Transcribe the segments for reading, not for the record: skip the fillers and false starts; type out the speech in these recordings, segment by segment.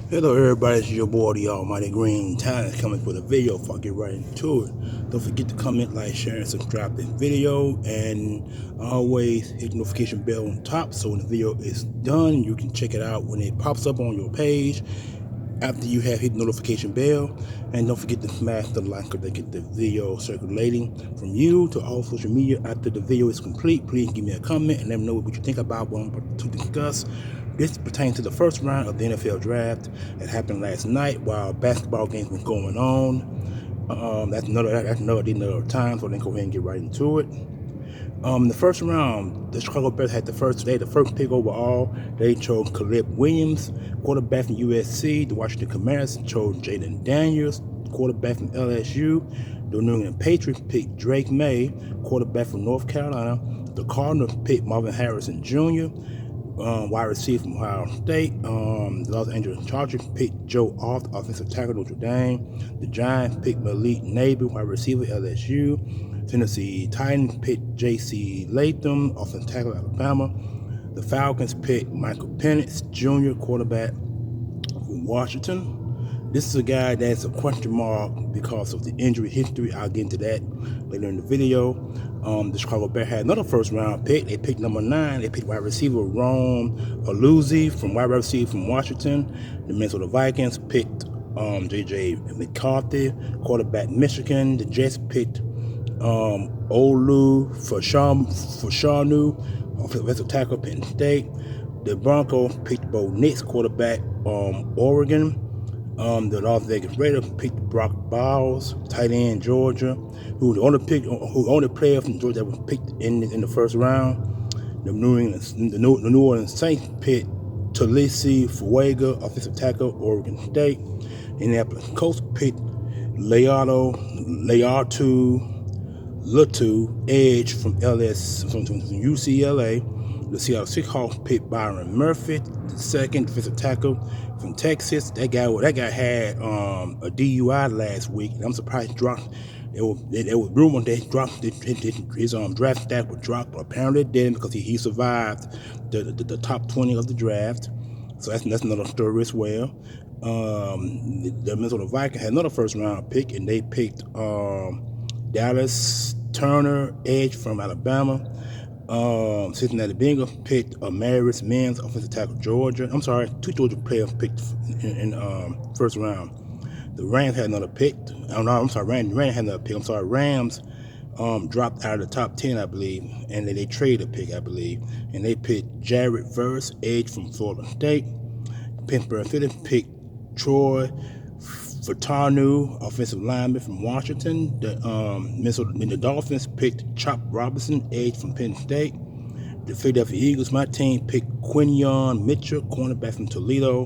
Hello everybody, it's your boy the Almighty Green Time coming with a video before I get right into it. Don't forget to comment, like, share, and subscribe to this video, and always hit the notification bell on top so when the video is done you can check it out when it pops up on your page after you have hit the notification bell. And don't forget to smash the like to get the video circulating from you to all social media. After the video is complete, please give me a comment and let me know what you think about what I'm about to discuss. This pertains to the first round of the NFL draft that happened last night while basketball games were going on. That's another time, so then go ahead and get right into it. The first round, the Chicago Bears had the first pick overall. They chose Caleb Williams, quarterback from USC. The Washington Commanders chose Jaden Daniels, quarterback from LSU. The New England Patriots picked Drake May, quarterback from North Carolina. The Cardinals picked Marvin Harrison Jr., wide receiver from Ohio State. The Los Angeles Chargers picked Joe Alt, offensive tackle, Notre Dame. The Giants picked Malik Nabers, wide receiver, LSU. Tennessee Titans picked J.C. Latham, offensive tackle, Alabama. The Falcons picked Michael Penix Jr., quarterback from Washington. This is a guy that's a question mark because of the injury history. I'll get into that later in the video. The Chicago Bears had another first round pick. They picked number 9. They picked wide receiver Rome Aluzzi from Washington. The Minnesota Vikings picked J.J. McCarthy, quarterback Michigan. The Jets picked Olu Fashanu, offensive tackle, Penn State. The Broncos picked Bo Nix, quarterback, Oregon. The Las Vegas Raiders picked Brock Bowles, tight end, Georgia, who only player from Georgia that was picked in the first round. The New Orleans Saints picked Talisi Fuega, offensive tackle, Oregon State. Indianapolis Colts picked Leatu Latu, edge from UCLA. The Seattle Seahawks picked Byron Murphy, the second defensive tackle from Texas. That guy had a DUI last week. I'm surprised he dropped. It was rumored that he dropped his draft stack would drop, but apparently it didn't because he survived the top 20 of the draft. So that's another story as well. The Minnesota Vikings had another first round pick, and they picked Dallas Turner, edge from Alabama. Cincinnati Bengals picked Amaris Mims, offensive tackle, Georgia. I'm sorry, 2 Georgia players picked in first round. The Rams had another pick. Rams had another pick. Rams dropped out of the top 10, I believe, and they traded a pick, I believe, and they picked Jared Verse, edge from Florida State. Pittsburgh Steelers picked Troy Fautanu, offensive lineman from Washington. The Dolphins picked Chop Robinson, edge from Penn State. The Philadelphia Eagles, my team, picked Quinyon Mitchell, cornerback from Toledo.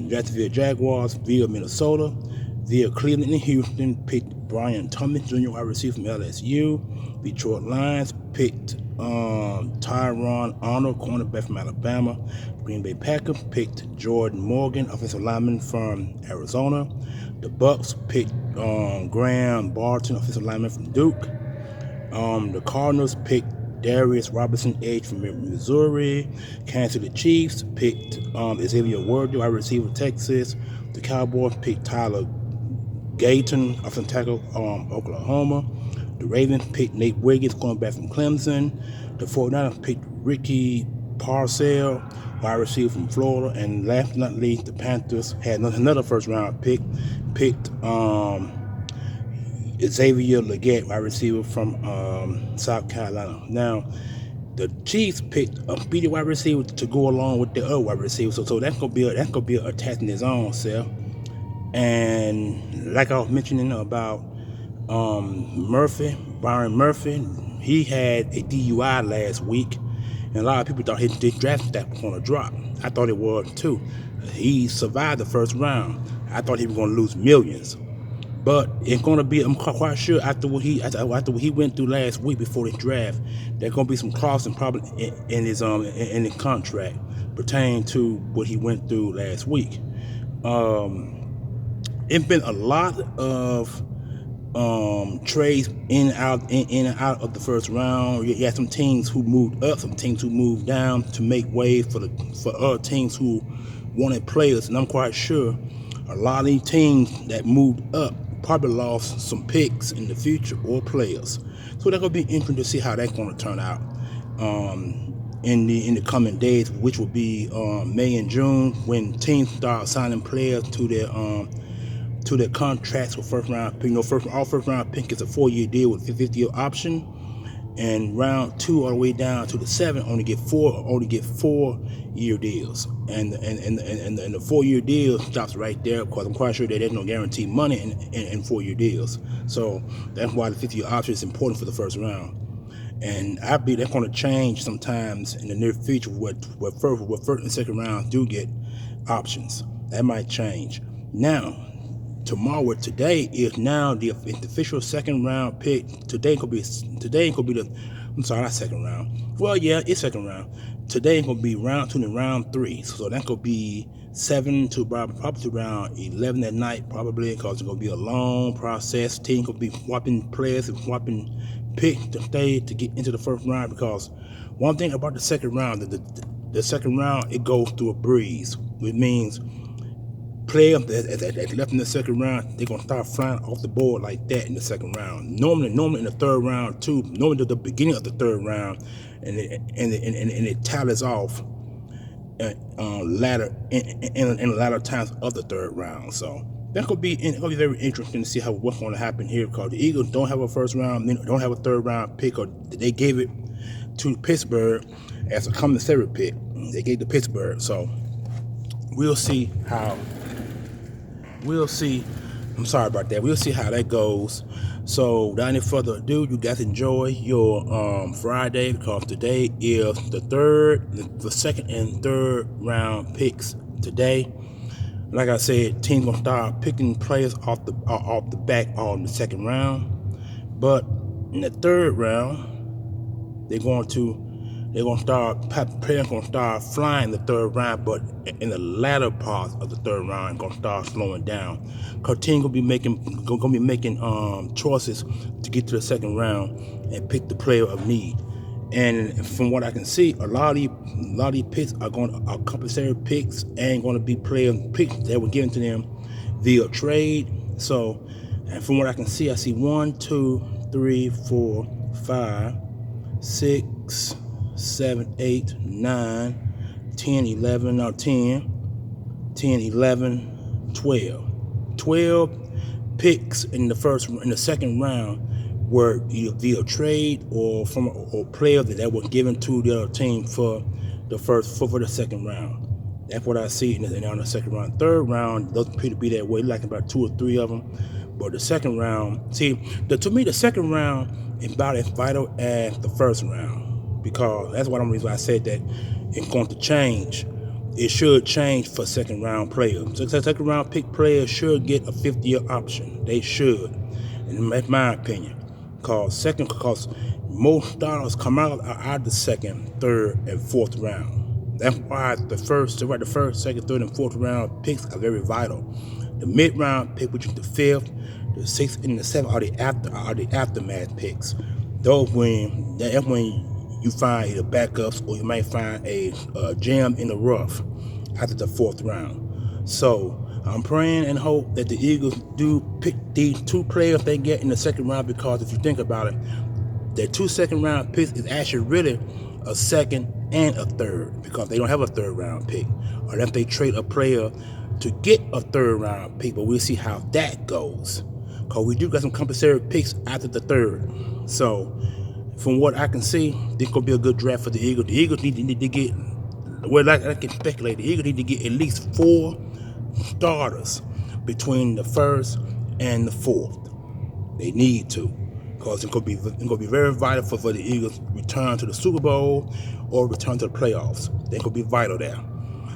Jacksonville Jaguars via Minnesota. Via Cleveland and Houston picked Brian Thomas, junior wide receiver from LSU. Detroit Lions picked Tyron Arnold, cornerback from Alabama. Green Bay Packers picked Jordan Morgan, offensive lineman from Arizona. The Bucks picked Graham Barton, offensive lineman from Duke. The Cardinals picked Darius Robinson, edge from Missouri. Kansas City Chiefs picked Xavier Worthy, wide receiver, Texas. The Cowboys picked Tyler Gayton, offensive tackle, Oklahoma. The Ravens picked Nate Wiggins, cornerback from Clemson. The 49ers picked Ricky Parcell, wide receiver from Florida. And last but not least, the Panthers had another first round pick, picked Xavier Legette, wide receiver from South Carolina. Now, the Chiefs picked a speedy wide receiver to go along with the other wide receiver, so that's gonna be a attack in his own self. And like I was mentioning about Byron Murphy, he had a DUI last week, and a lot of people thought his draft stack was gonna drop. I thought it was too. He survived the first round. I thought he was gonna lose millions. But it's gonna be, I'm quite sure after what he went through last week before the draft, there's gonna be some clauses probably in his contract pertaining to what he went through last week. It's been a lot of trades in and out of the first round. You had some teams who moved up, some teams who moved down to make way for other teams who wanted players, and I'm quite sure a lot of these teams that moved up probably lost some picks in the future or players. So that's gonna be interesting to see how that's gonna turn out in the coming days, which will be May and June, when teams start signing players to their contracts with first round pick. All first round pick is a 4-year deal with a 50-year option, and round 2 all the way down to the 7 only get 4-year deals, and the 4-year deal stops right there, because I'm quite sure that there's no guaranteed money in 4-year deals. So that's why the 50-year option is important for the first round. And I believe that's going to change sometimes in the near future. What first and second rounds do get options, that might change. Now, today is now the official second round pick. Today could be the. I'm sorry, not second round. Well, yeah, it's second round. Today gonna be round 2 and round 3. So that could be 7 to probably to round 11 at night, probably, because it's gonna be a long process. Team could be swapping players and swapping picks to stay to get into the first round. Because one thing about the second round, the second round, it goes through a breeze, which means players that left in the second round, they're gonna start flying off the board like that in the second round. Normally in the third round too. Normally at the beginning of the third round, and it tallies off latter in latter times of the third round. So that could be very interesting to see what's going to happen here, because the Eagles don't have a first round, they don't have a third round pick, or they gave it to Pittsburgh as a commissary pick. They gave it to Pittsburgh, so we'll see how. I'm sorry about that. We'll see how that goes. So without any further ado, you guys enjoy your Friday, because today is the second and third round picks today. Like I said, teams gonna start picking players off the back on the second round, but in the third round, players gonna start flying the third round, but in the latter part of the third round, gonna start slowing down. Cause teams gonna be making choices to get to the second round and pick the player of need. And from what I can see, a lot of these picks are compensatory picks, and going to be player picks that were given to them via trade. So, and from what I can see, I see 1, 2, 3, 4, 5, 6, 7, 8, 9, 10, 11, 12. 12 picks in the second round were either via trade or from players that were given to the other team for the second round. That's what I see in the second round. Third round doesn't appear to be that way, like about 2 or 3 of them. But the second round, to me, the second round is about as vital as the first round, because that's one of the reasons why I said that it's going to change. It should change for second round players. So second round pick players should get a 50-year option. They should, in my opinion. Because most starters come out of the second, third, and fourth round. That's why the first, second, third, and fourth round picks are very vital. The mid-round pick, which is the 5th, the 6th, and the 7th, are the aftermath picks. That's when you find either backups, or you might find a gem in the rough after the 4th round. So I'm praying and hope that the Eagles do pick these 2 players they get in the second round, because if you think about it, their 2 second round picks is actually really a second and a third, because they don't have a third round pick, unless they trade a player to get a third round pick. But we'll see how that goes, because we do got some compensatory picks after the third. So from what I can see, this could be a good draft for the Eagles. The Eagles need to get, well, I can speculate, the Eagles need to get at least 4 starters between the 1st and the 4th. They need to, because it's gonna be very vital for the Eagles return to the Super Bowl or return to the playoffs. They could be vital there.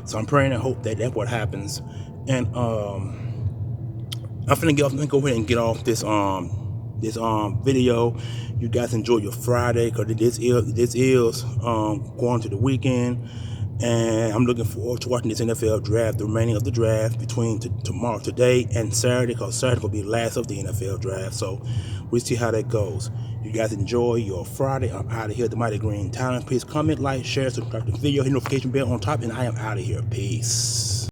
So I'm praying and hope that that's what happens. And I'm finna go ahead and get off this video. You guys enjoy your Friday, because this is going to the weekend. And I'm looking forward to watching this NFL draft, the remaining of the draft between today and Saturday, because Saturday will be the last of the NFL draft. So we'll see how that goes. You guys enjoy your Friday. I'm out of here, the Mighty Green Talent. Please comment, like, share, subscribe to the video, hit the notification bell on top, and I am out of here. Peace.